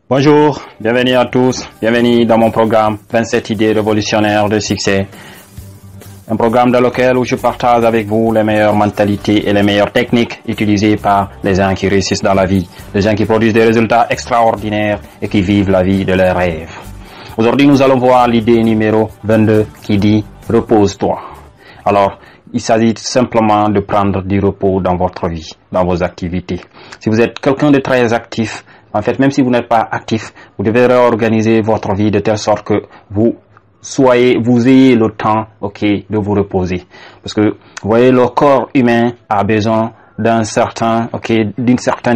Bonjour, bienvenue à tous, bienvenue dans mon programme 27 idées révolutionnaires de succès. Un programme dans lequel je partage avec vous les meilleures mentalités et les meilleures techniques utilisées par les gens qui réussissent dans la vie, les gens qui produisent des résultats extraordinaires et qui vivent la vie de leurs rêves. Aujourd'hui, nous allons voir l'idée numéro 22 qui dit « Repose-toi ». Alors, il s'agit simplement de prendre du repos dans votre vie, dans vos activités. Si vous êtes quelqu'un de très actif, en fait, même si vous n'êtes pas actif, vous devez réorganiser votre vie de telle sorte que vous ayez le temps, de vous reposer. Parce que, vous voyez, le corps humain a besoin d'une certaine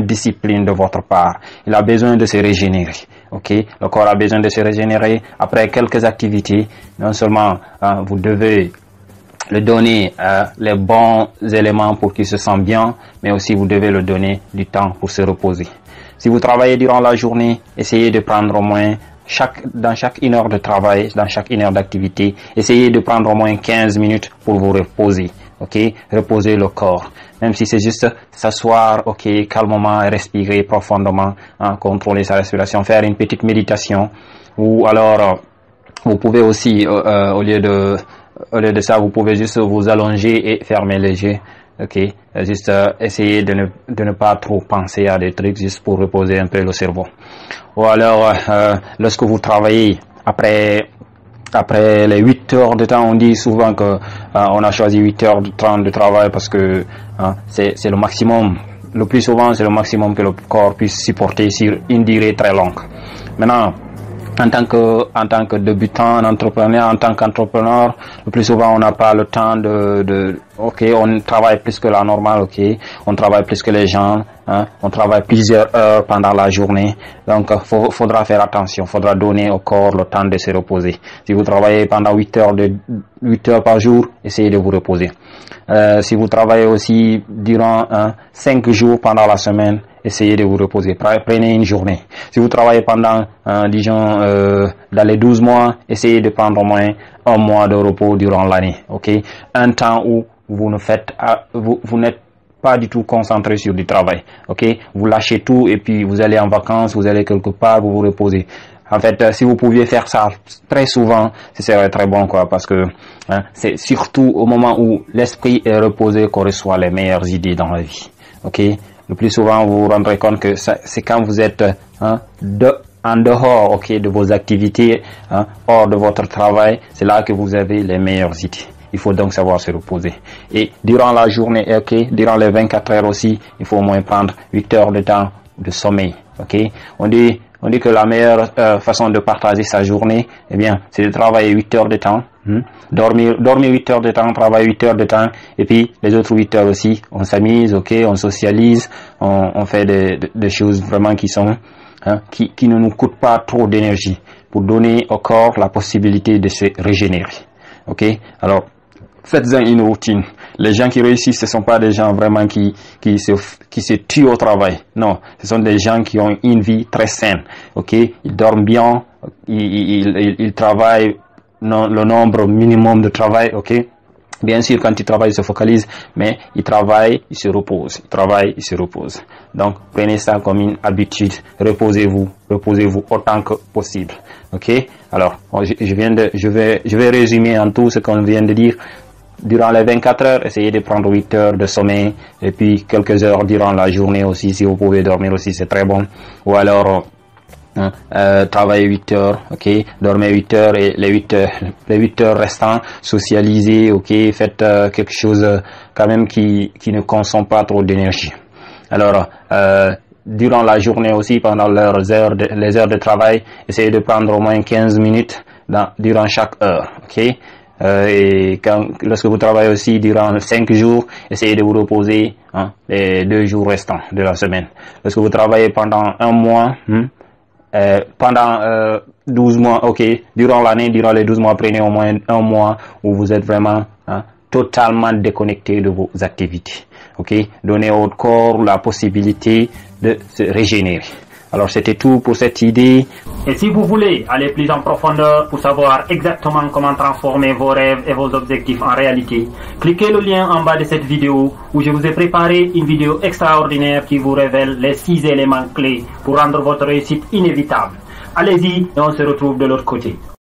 discipline de votre part. Il a besoin de se régénérer. Le corps a besoin de se régénérer après quelques activités. Non seulement, vous devez le donner les bons éléments pour qu'il se sente bien, mais aussi vous devez le donner du temps pour se reposer. Si vous travaillez durant la journée, essayez de prendre au moins dans chaque 1 heure de travail, dans chaque 1 heure d'activité, essayez de prendre au moins 15 minutes pour vous reposer. Reposer le corps. Même si c'est juste s'asseoir, calmement, respirer profondément, contrôler sa respiration, faire une petite méditation. Ou alors, vous pouvez aussi, au lieu de ça, vous pouvez juste vous allonger et fermer les yeux. Juste essayer de ne pas trop penser à des trucs juste pour reposer un peu le cerveau. Ou alors, lorsque vous travaillez après les 8 heures de temps, on dit souvent que on a choisi 8 heures de temps de travail parce que c'est le maximum. Le plus souvent, c'est le maximum que le corps puisse supporter sur une durée très longue. Maintenant, en tant que débutant, en tant qu'entrepreneur, le plus souvent on n'a pas le temps on travaille plus que la normale, on travaille plus que les gens, on travaille plusieurs heures pendant la journée, donc faudra faire attention, faudra donner au corps le temps de se reposer. Si vous travaillez pendant 8 heures par jour, essayez de vous reposer. Si vous travaillez aussi durant 5 jours pendant la semaine, essayez de vous reposer. Prenez une journée. Si vous travaillez pendant, dans les 12 mois, essayez de prendre au moins 1 mois de repos durant l'année. Un temps où vous n'êtes pas du tout concentré sur du travail. Vous lâchez tout et puis vous allez en vacances, vous allez quelque part, vous vous reposez. En fait, si vous pouviez faire ça très souvent, ce serait très bon, parce que c'est surtout au moment où l'esprit est reposé qu'on reçoit les meilleures idées dans la vie. Le plus souvent, vous vous rendrez compte que c'est quand vous êtes en dehors, de vos activités, hors de votre travail, c'est là que vous avez les meilleures idées. Il faut donc savoir se reposer. Et durant la journée, durant les 24 heures aussi, il faut au moins prendre 8 heures de temps de sommeil. On dit que la meilleure façon de partager sa journée, c'est de travailler 8 heures de temps, dormir 8 heures de temps, travailler 8 heures de temps, et puis les autres 8 heures aussi, on s'amuse, on socialise, on fait des choses vraiment qui ne nous coûtent pas trop d'énergie, pour donner au corps la possibilité de se régénérer. Alors, faites-en une routine. Les gens qui réussissent, ce sont pas des gens vraiment qui se tuent au travail. Non, ce sont des gens qui ont une vie très saine. Ils dorment bien, ils travaillent le nombre minimum de travail. Bien sûr, quand ils travaillent, ils se focalisent, mais ils travaillent, ils se reposent. Ils travaillent, ils se reposent. Donc, prenez ça comme une habitude. Reposez-vous autant que possible. Alors, je vais résumer en tout ce qu'on vient de dire. Durant les 24 heures, essayez de prendre 8 heures de sommeil, et puis quelques heures durant la journée aussi, si vous pouvez dormir aussi, c'est très bon. Ou alors, travaillez 8 heures, dormez 8 heures, et les 8 heures restant, socialisez, faites quelque chose quand même qui ne consomme pas trop d'énergie. Alors, durant la journée aussi, pendant les heures de travail, essayez de prendre au moins 15 minutes durant chaque heure, et lorsque vous travaillez aussi durant 5 jours, essayez de vous reposer les 2 jours restants de la semaine. Lorsque vous travaillez pendant 1 mois, pendant 12 mois, durant l'année, durant les 12 mois, prenez au moins 1 mois où vous êtes vraiment totalement déconnecté de vos activités. Donnez au corps la possibilité de se régénérer. Alors c'était tout pour cette idée. Et si vous voulez aller plus en profondeur pour savoir exactement comment transformer vos rêves et vos objectifs en réalité, cliquez le lien en bas de cette vidéo où je vous ai préparé une vidéo extraordinaire qui vous révèle les 6 éléments clés pour rendre votre réussite inévitable. Allez-y et on se retrouve de l'autre côté.